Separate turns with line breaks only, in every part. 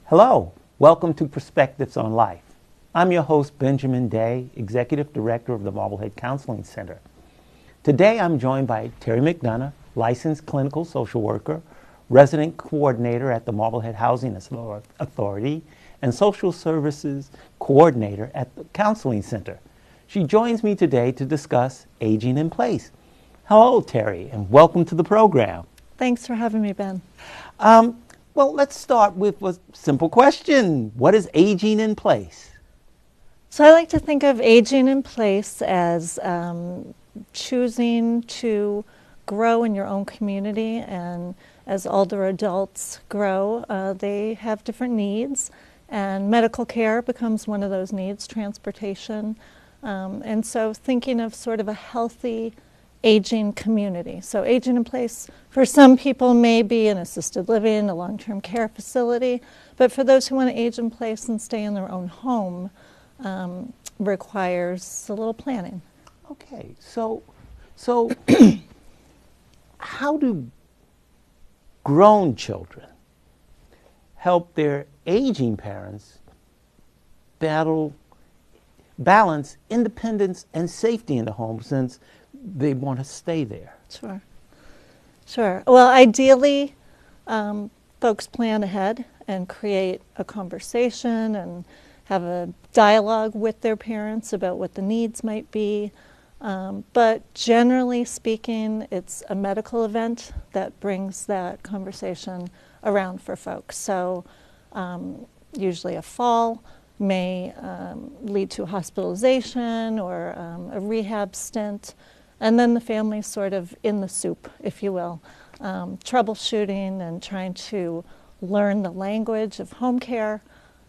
Hello, welcome to Perspectives on Life. I'm your host, Benjamin Day, Executive Director of the Marblehead Counseling Center. Today I'm joined by Terry McDonough, licensed clinical social worker, resident coordinator at the Marblehead Housing Authority, and social services coordinator at the Counseling Center. She joins me today to discuss aging in place. Hello, Terry, and welcome to the program.
Thanks for having me, Ben.
Well, let's start with a simple question. What is aging in place?
So I like to think of aging in place as choosing to grow in your own community, and as older adults grow, they have different needs, and medical care becomes one of those needs, transportation, and so thinking of sort of a healthy aging community. So aging in place for some people may be an assisted living, a long-term care facility, but for those who want to age in place and stay in their own home, requires a little planning.
Okay, so how do grown children help their aging parents balance independence and safety in the home, since they want to stay there?
Sure. Well, ideally, folks plan ahead and create a conversation and have a dialogue with their parents about what the needs might be. But generally speaking, it's a medical event that brings that conversation around for folks. So usually a fall may lead to a hospitalization or a rehab stint. And then the family's sort of in the soup, if you will, troubleshooting and trying to learn the language of home care.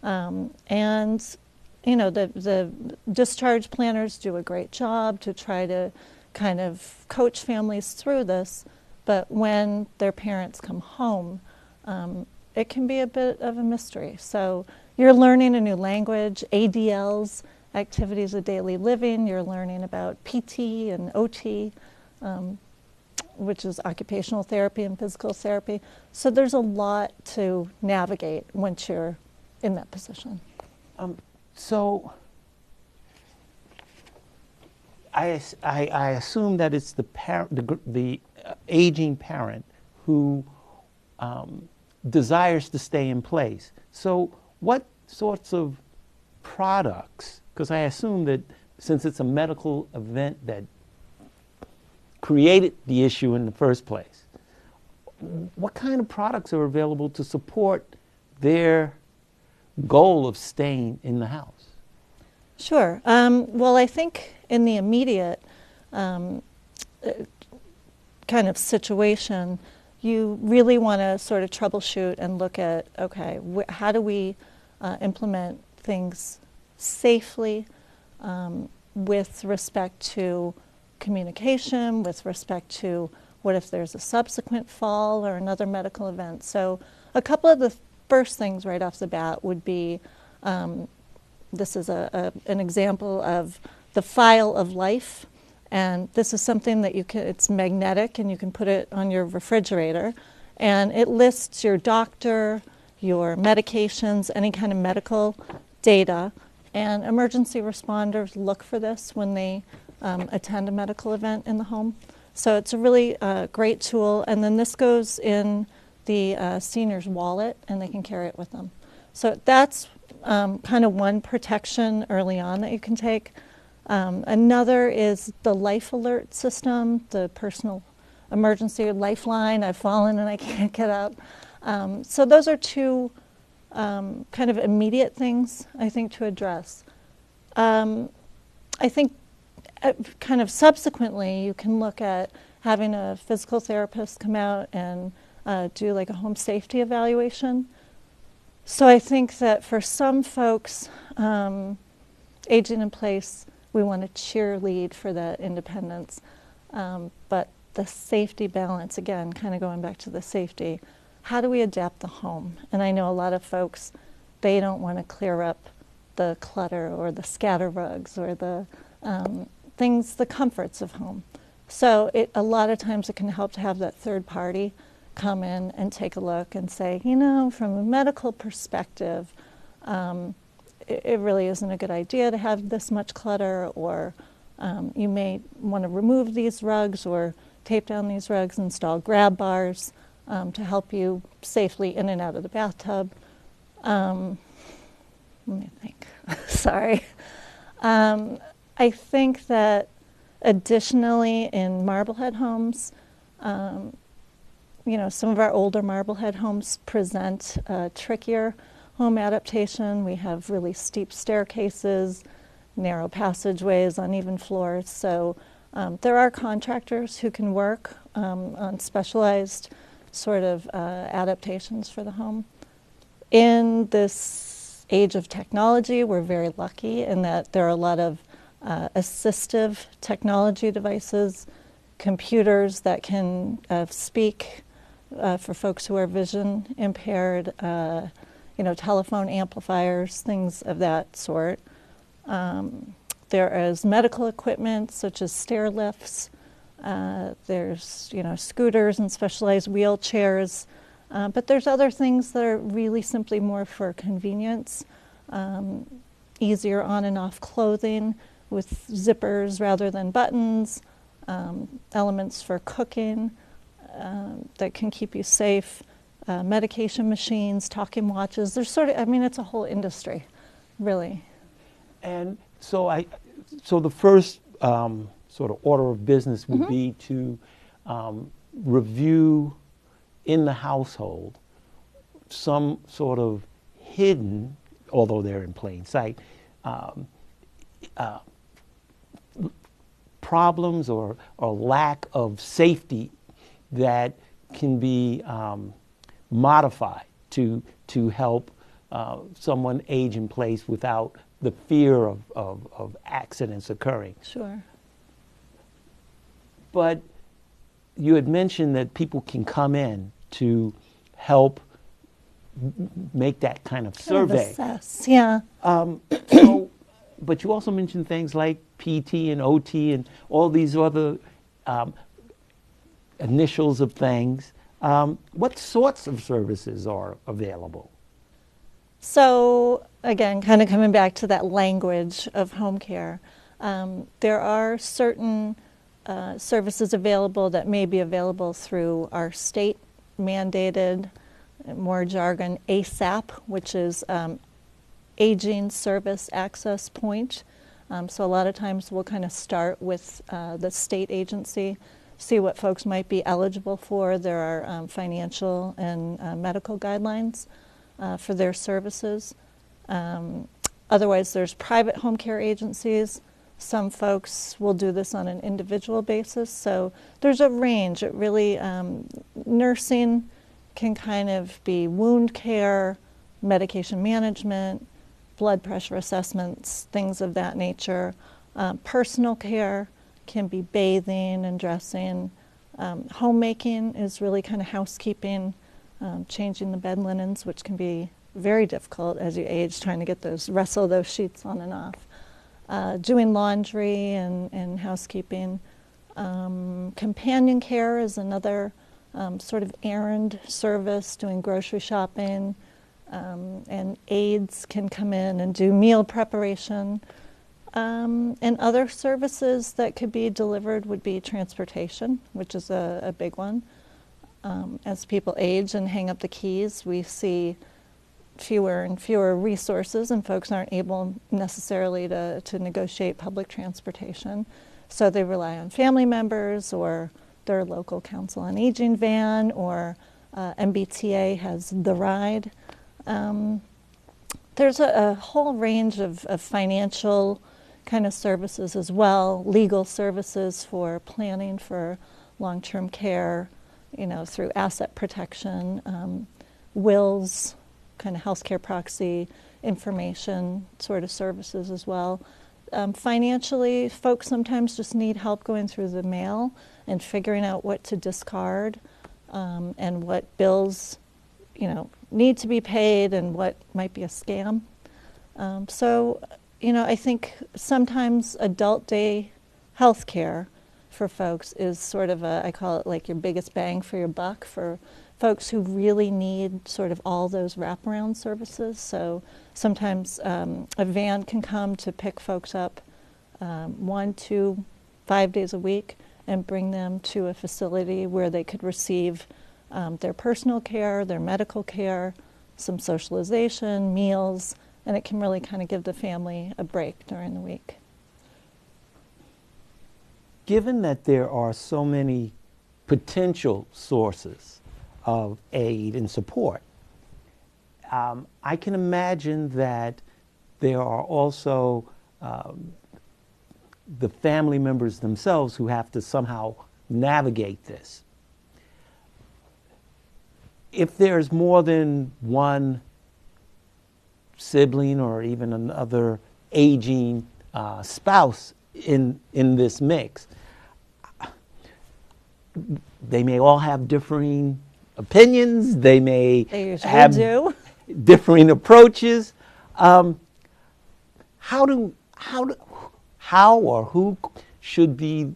And, you know, the discharge planners do a great job to try to kind of coach families through this. But when their parents come home, it can be a bit of a mystery. So you're learning a new language, ADLs, activities of daily living. You're learning about PT and OT, which is occupational therapy and physical therapy. So there's a lot to navigate once you're in that position.
So I assume that it's the aging parent who desires to stay in place. So what sorts of products, because I assume that since it's a medical event that created the issue in the first place, what kind of products are available to support their goal of staying in the house?
Sure. Well, I think in the immediate kind of situation, you really want to sort of troubleshoot and look at, okay, how do we implement things safely with respect to communication, with respect to what if there's a subsequent fall or another medical event. So a couple of the first things right off the bat would be, this is an example of the file of life, and this is something that it's magnetic and you can put it on your refrigerator, and it lists your doctor, your medications, any kind of medical data, and emergency responders look for this when they attend a medical event in the home. So it's a really great tool, and then this goes in the senior's wallet and they can carry it with them. So that's kind of one protection early on that you can take. Another is the life alert system, the personal emergency lifeline. I've fallen and I can't get up. So those are two kind of immediate things, I think, to address. I think kind of subsequently you can look at having a physical therapist come out and do like a home safety evaluation. So I think that for some folks, aging in place, we want to cheerlead for that independence. But the safety balance, again, kind of going back to the safety, how do we adapt the home? And I know a lot of folks, they don't want to clear up the clutter or the scatter rugs or the things, the comforts of home. So a lot of times it can help to have that third party come in and take a look and say, you know, from a medical perspective, it really isn't a good idea to have this much clutter, or you may want to remove these rugs or tape down these rugs, install grab bars to help you safely in and out of the bathtub. Let me think. Sorry. I think that additionally in Marblehead homes, you know, some of our older Marblehead homes present trickier home adaptation. We have really steep staircases, narrow passageways, uneven floors. So there are contractors who can work on specialized sort of adaptations for the home. In this age of technology, we're very lucky in that there are a lot of assistive technology devices, computers that can speak for folks who are vision impaired, you know, telephone amplifiers, things of that sort. There is medical equipment such as stair lifts. There's, you know, scooters and specialized wheelchairs. But there's other things that are really simply more for convenience, easier on and off clothing with zippers rather than buttons, elements for cooking that can keep you safe, medication machines, talking watches. There's sort of, I mean, it's a whole industry, really.
And so the first sort of order of business would be to review in the household some sort of hidden, although they're in plain sight, problems or lack of safety that can be modified to help someone age in place without the fear of accidents occurring.
Sure.
But you had mentioned that people can come in to help make that kind of survey.
Assess, yeah.
But you also mentioned things like PT and OT and all these other initials of things. What sorts of services are available?
So again, kind of coming back to that language of home care, there are certain services available that may be available through our state mandated, more jargon, ASAP, which is Aging Service Access Point. So a lot of times we'll kind of start with the state agency, see what folks might be eligible for. There are financial and medical guidelines for their services. Otherwise, there's private home care agencies. Some folks will do this on an individual basis. So there's a range. It really, nursing can kind of be wound care, medication management, blood pressure assessments, things of that nature. Personal care can be bathing and dressing. Homemaking is really kind of housekeeping, changing the bed linens, which can be very difficult as you age, trying to wrestle those sheets on and off. Doing laundry and housekeeping. Companion care is another sort of errand service, doing grocery shopping. And aides can come in and do meal preparation. And other services that could be delivered would be transportation, which is a big one. As people age and hang up the keys, we see fewer and fewer resources, and folks aren't able necessarily to negotiate public transportation. So they rely on family members or their local council on aging van, or MBTA has The Ride. There's a whole range of financial kind of services as well, legal services for planning for long-term care, you know, through asset protection, wills, kind of healthcare proxy, information sort of services as well. Financially, folks sometimes just need help going through the mail and figuring out what to discard and what bills, you know, need to be paid and what might be a scam. So, you know, I think sometimes adult day health care for folks is sort of I call it like your biggest bang for your buck for folks who really need sort of all those wraparound services. So sometimes a van can come to pick folks up 1, 2, 5 days a week and bring them to a facility where they could receive their personal care, their medical care, some socialization, meals, and it can really kind of give the family a break during the week.
Given that there are so many potential sources of aid and support, I can imagine that there are also the family members themselves who have to somehow navigate this. If there's more than one sibling or even another aging spouse in this mix, they may all have differing opinions. They may have differing approaches. How or who should be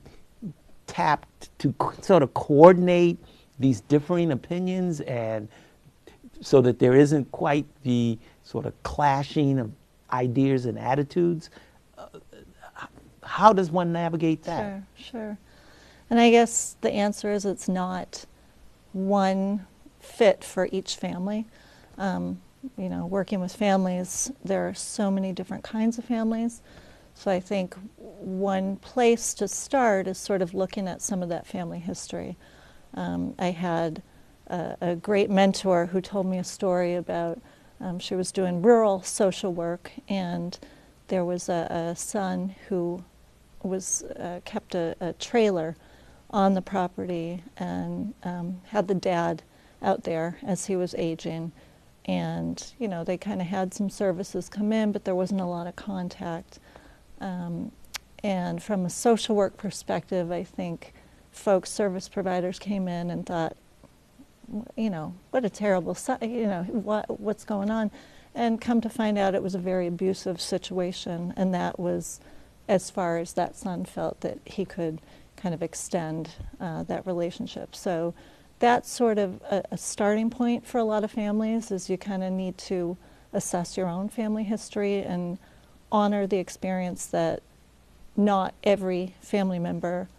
tapped to sort of coordinate these differing opinions, and so that there isn't quite the sort of clashing of ideas and attitudes? How does one navigate that?
Sure. And I guess the answer is it's not one fit for each family. Working with families, there are so many different kinds of families. So I think one place to start is sort of looking at some of that family history. I had a great mentor who told me a story about she was doing rural social work, and there was a son who was kept a trailer on the property and had the dad out there as he was aging. And, they kind of had some services come in, but there wasn't a lot of contact. And from a social work perspective, I think service providers came in and thought, what a terrible, what's going on? And come to find out it was a very abusive situation, and that was as far as that son felt that he could kind of extend that relationship. So that's sort of a starting point for a lot of families, is you kind of need to assess your own family history and honor the experience that not every family member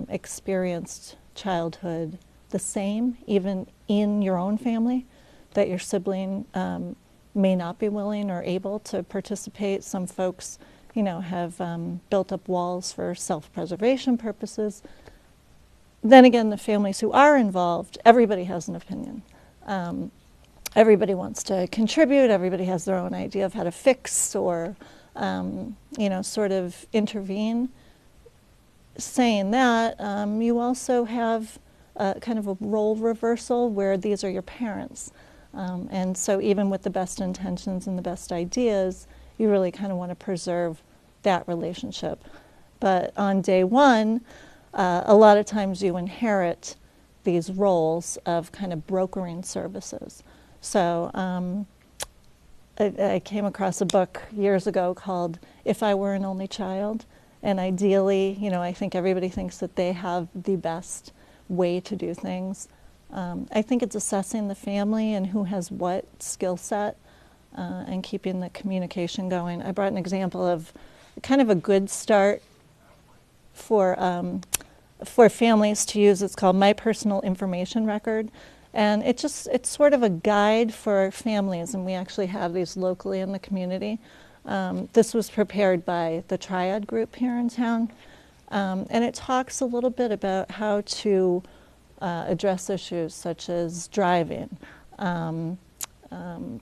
experienced childhood the same, even in your own family, that your sibling may not be willing or able to participate. Some folks, have built up walls for self-preservation purposes. Then again, the families who are involved, everybody has an opinion. Everybody wants to contribute. Everybody has their own idea of how to fix or, sort of intervene. Saying that, you also have kind of a role reversal where these are your parents. And so even with the best intentions and the best ideas, you really kind of want to preserve that relationship. But on day one, a lot of times you inherit these roles of kind of brokering services. So I came across a book years ago called If I Were an Only Child. And ideally, I think everybody thinks that they have the best way to do things. I think it's assessing the family and who has what skill set and keeping the communication going. I brought an example of kind of a good start for families to use. It's called My Personal Information Record. And it's sort of a guide for families, and we actually have these locally in the community. This was prepared by the Triad group here in town. And it talks a little bit about how to address issues such as driving,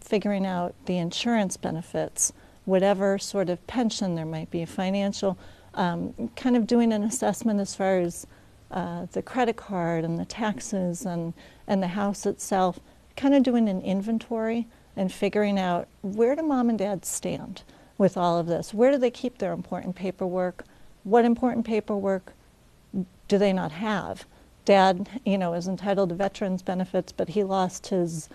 figuring out the insurance benefits, whatever sort of pension there might be, financial, kind of doing an assessment as far as the credit card and the taxes and the house itself, kind of doing an inventory and figuring out where do mom and dad stand with all of this? Where do they keep their important paperwork? What important paperwork do they not have? Dad, is entitled to veterans benefits, but he lost his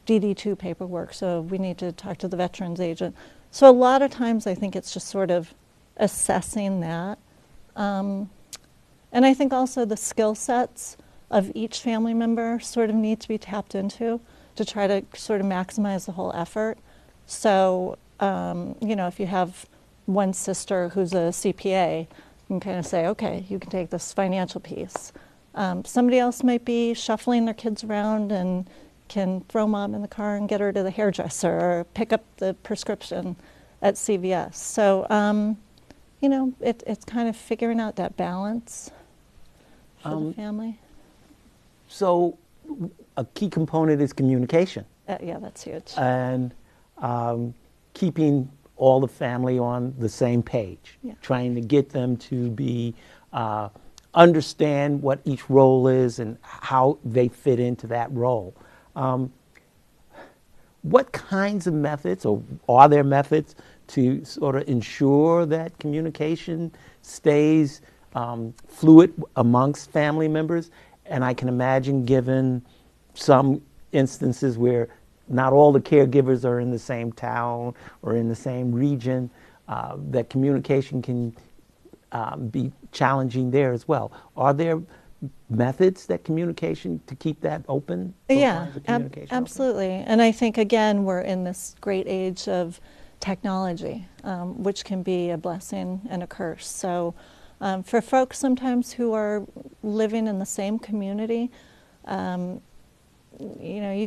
DD2 paperwork, so we need to talk to the veterans agent. So a lot of times I think it's just sort of assessing that. And I think also the skill sets of each family member sort of need to be tapped into to try to sort of maximize the whole effort. So, if you have one sister who's a CPA, you can kind of say, okay, you can take this financial piece. Somebody else might be shuffling their kids around and can throw mom in the car and get her to the hairdresser or pick up the prescription at CVS. So, it's kind of figuring out that balance for the family.
So a key component is communication.
Yeah, that's huge.
And keeping all the family on the same page, trying to get them to be understand what each role is and how they fit into that role. What kinds of methods, or are there methods to sort of ensure that communication stays fluid amongst family members? And I can imagine, given some instances where not all the caregivers are in the same town or in the same region, that communication can be challenging there as well. Are there methods that communication to keep that open?
Yeah, absolutely. And I think, again, we're in this great age of technology, which can be a blessing and a curse. So for folks sometimes who are living in the same community, you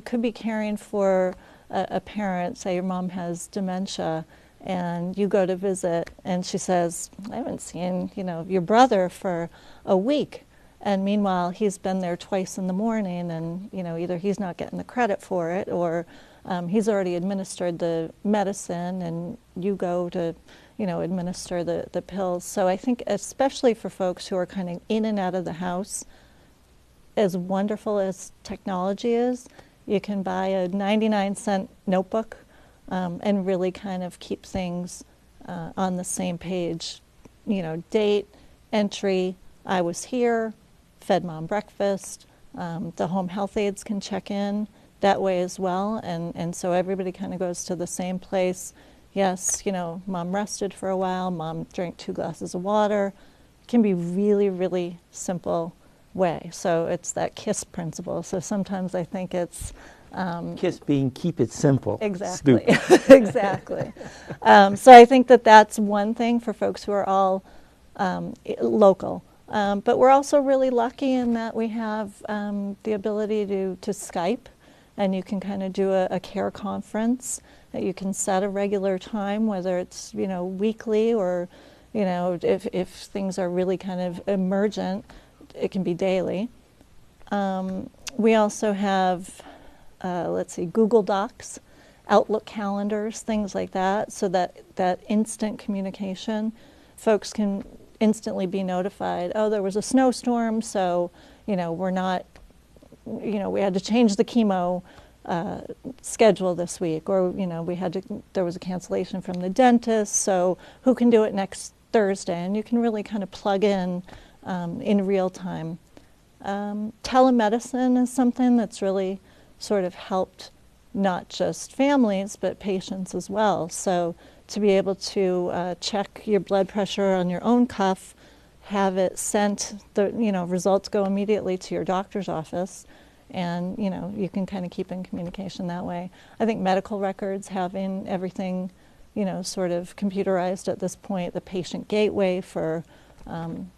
could be caring for a parent, say your mom has dementia, and you go to visit, and she says, I haven't seen, your brother for a week. And meanwhile, he's been there twice in the morning, and, either he's not getting the credit for it, or he's already administered the medicine, and you go to, administer the pills. So I think especially for folks who are kind of in and out of the house, as wonderful as technology is, you can buy a 99-cent notebook and really kind of keep things on the same page. Date, entry, I was here, fed mom breakfast. The home health aides can check in that way as well. And so everybody kind of goes to the same place. Yes, mom rested for a while, mom drank 2 glasses of water. It can be really, really simple way. So it's that KISS principle. So sometimes I think it's
KISS being keep it simple.
Exactly. Exactly. So I think that's one thing for folks who are all local. But we're also really lucky in that we have the ability to Skype, and you can kind of do a care conference that you can set a regular time, whether it's weekly or if things are really kind of emergent, it can be daily. We also have Google Docs, Outlook calendars, things like that, so that instant communication, folks can instantly be notified, oh, there was a snowstorm, so we're not, we had to change the chemo schedule this week, or there was a cancellation from the dentist, so who can do it next Thursday? And you can really kind of plug in real time. Telemedicine is something that's really sort of helped not just families but patients as well. So to be able to check your blood pressure on your own cuff, have it sent, the results go immediately to your doctor's office, and you can kind of keep in communication that way. I think medical records, having everything sort of computerized at this point, the patient gateway for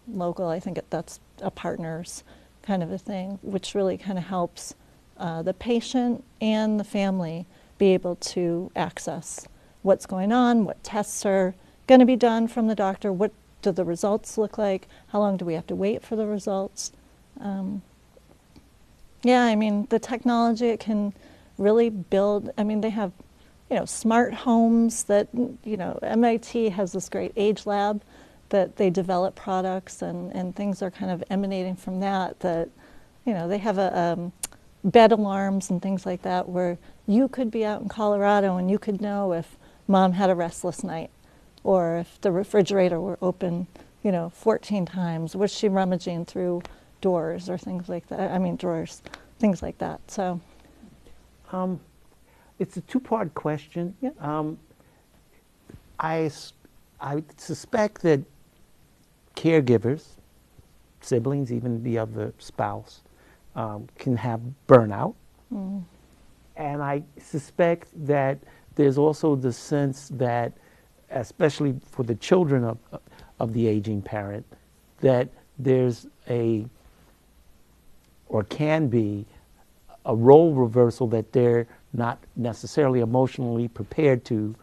local, I think that's a partner's kind of a thing, which really kind of helps the patient and the family be able to access what's going on, what tests are going to be done from the doctor, what do the results look like, how long do we have to wait for the results. The technology, it can really build, they have, smart homes that, MIT has this great age lab that they develop products, and things are kind of emanating from that, they have bed alarms and things like that, where you could be out in Colorado and you could know if mom had a restless night, or if the refrigerator were open, 14 times, was she rummaging through doors or things like that, drawers, things like that. So
it's a 2-part question.
Yeah.
I suspect that caregivers, siblings, even the other spouse, can have burnout.
Mm.
And I suspect that there's also the sense that, especially for the children of the aging parent, that there's or can be a role reversal that they're not necessarily emotionally prepared to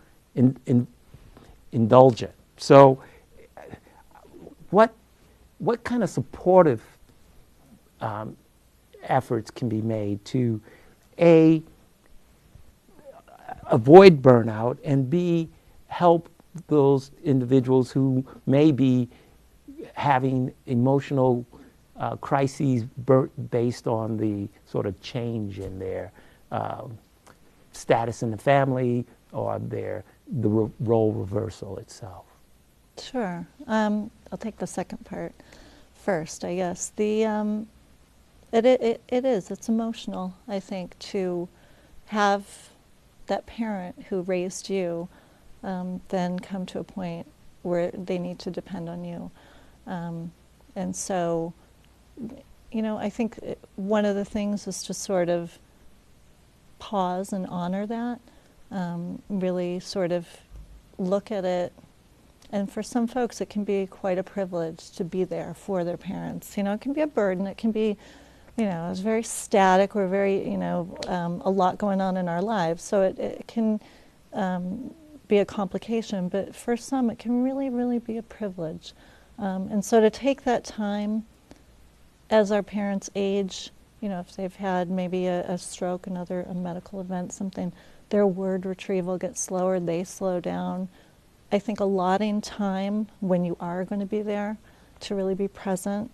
indulge in. So what kind of supportive efforts can be made to A, avoid burnout, and B, help those individuals who may be having emotional crises based on the sort of change in their status in the family or the role reversal itself?
Sure. I'll take the second part first, I guess. It's emotional, I think, to have that parent who raised you then come to a point where they need to depend on you. And so, I think one of the things is to sort of pause and honor that, really sort of look at it. And for some folks, it can be quite a privilege to be there for their parents. It can be a burden. It can be, it's very static. We're very, a lot going on in our lives. So it can be a complication. But for some, it can really, really be a privilege. And so to take that time as our parents age, if they've had maybe a stroke, a medical event, something, their word retrieval gets slower, they slow down. I think allotting time when you are going to be there to really be present.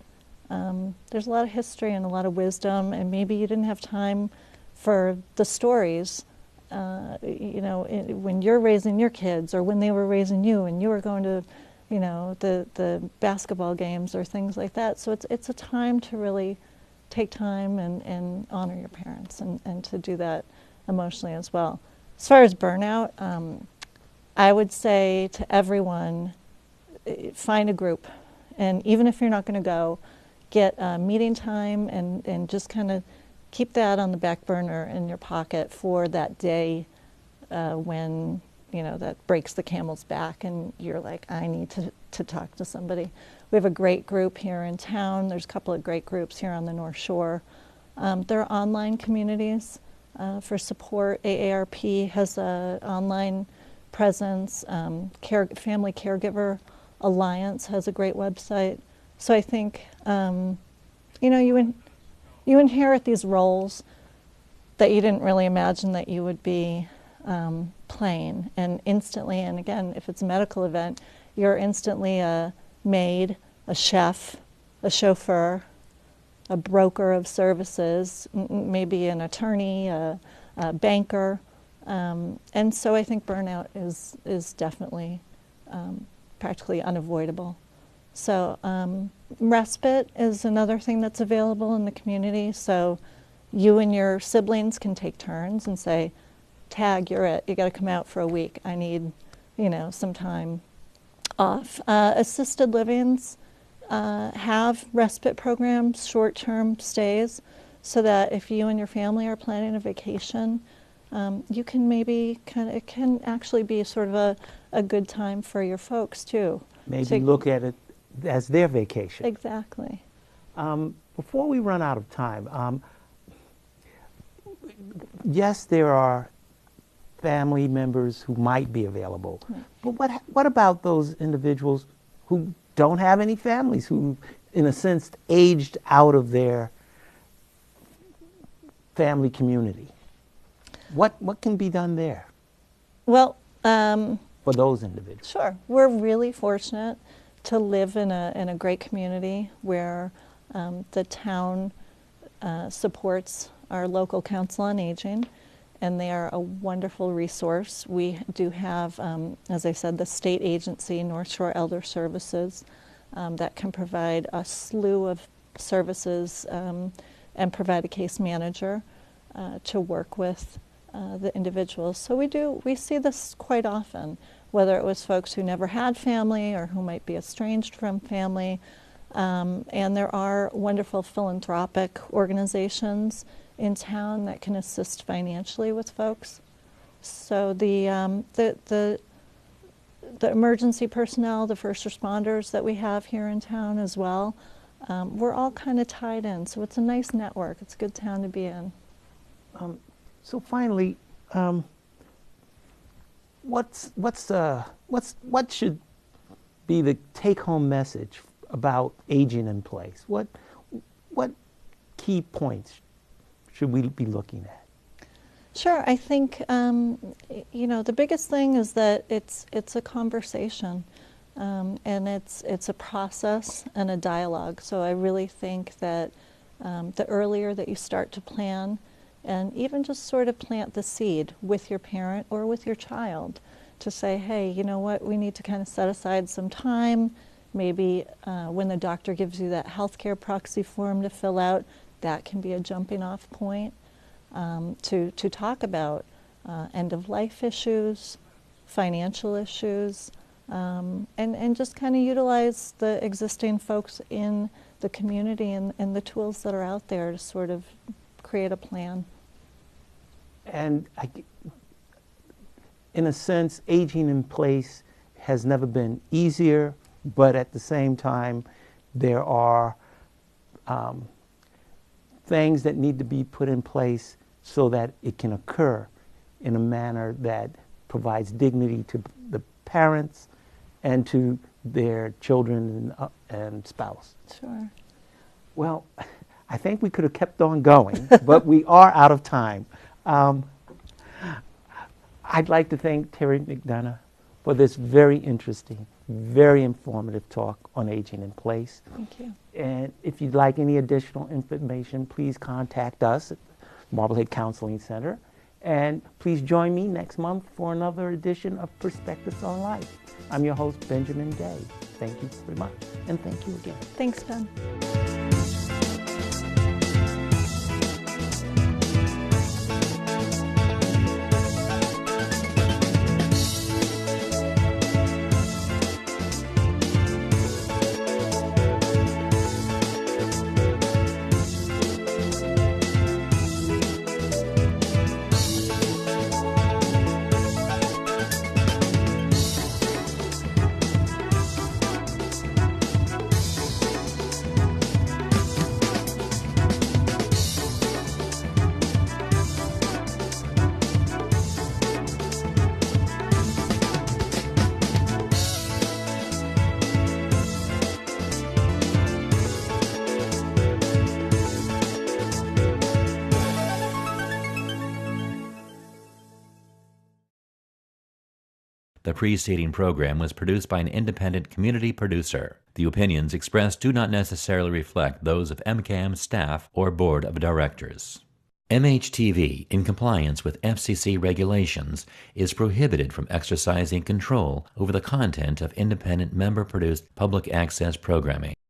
There's a lot of history and a lot of wisdom, and maybe you didn't have time for the stories, when you're raising your kids or when they were raising you and you were going to, the basketball games or things like that. So it's a time to really take time and honor your parents and to do that emotionally as well. As far as burnout, I would say to everyone, find a group. And even if you're not going to go, get a meeting time and just kind of keep that on the back burner in your pocket for that day when, that breaks the camel's back and you're like, I need to talk to somebody. We have a great group here in town. There's a couple of great groups here on the North Shore. There are online communities for support. AARP has an online presence. Family Caregiver Alliance has a great website. So I think, you inherit these roles that you didn't really imagine that you would be playing. And instantly, and again, if it's a medical event, you're instantly a maid, a chef, a chauffeur, a broker of services, maybe an attorney, a banker. And so I think burnout is definitely practically unavoidable. So respite is another thing that's available in the community. So you and your siblings can take turns and say, Tag, you're it. You got to come out for a week. I need, some time off. Assisted livings have respite programs, short-term stays, so that if you and your family are planning a vacation, you can maybe it can actually be sort of a good time for your folks too.
Maybe look at it as their vacation.
Exactly.
Before we run out of time, yes, there are family members who might be available, but what about those individuals who don't have any families, who, in a sense, aged out of their family community? What can be done there?
Well,
for those individuals.
Sure. We're really fortunate to live in a great community where the town supports our local council on aging, and they are a wonderful resource. We do have, as I said, the state agency, North Shore Elder Services, that can provide a slew of services and provide a case manager to work with the individuals. So we see this quite often, whether it was folks who never had family or who might be estranged from family. And there are wonderful philanthropic organizations in town that can assist financially with folks. So the emergency personnel, the first responders that we have here in town as well, we're all kind of tied in. So it's a nice network. It's a good town to be in.
So finally, what should be the take-home message about aging in place? What key points should we be looking at?
Sure, I think the biggest thing is that it's a conversation, and it's a process and a dialogue. So I really think that the earlier that you start to plan, and even just sort of plant the seed with your parent or with your child, to say, hey, you know what, we need to kind of set aside some time. Maybe when the doctor gives you that healthcare proxy form to fill out, that can be a jumping off point. To talk about end-of-life issues, financial issues, and just kind of utilize the existing folks in the community and the tools that are out there to sort of create a plan.
And in a sense, aging in place has never been easier, but at the same time, there are things that need to be put in place so that it can occur in a manner that provides dignity to the parents and to their children and spouse.
Sure.
Well, I think we could have kept on going, but we are out of time. I'd like to thank Terry McDonough for this very interesting, very informative talk on aging in place.
Thank you.
And if you'd like any additional information, please contact us at Marblehead Counseling Center. And please join me next month for another edition of Perspectives on Life. I'm your host, Benjamin Day. Thank you very much, and thank you again.
Thanks, Ben.
The preceding program was produced by an independent community producer. The opinions expressed do not necessarily reflect those of MCAM's staff or board of directors. MHTV, in compliance with FCC regulations, is prohibited from exercising control over the content of independent member-produced public access programming.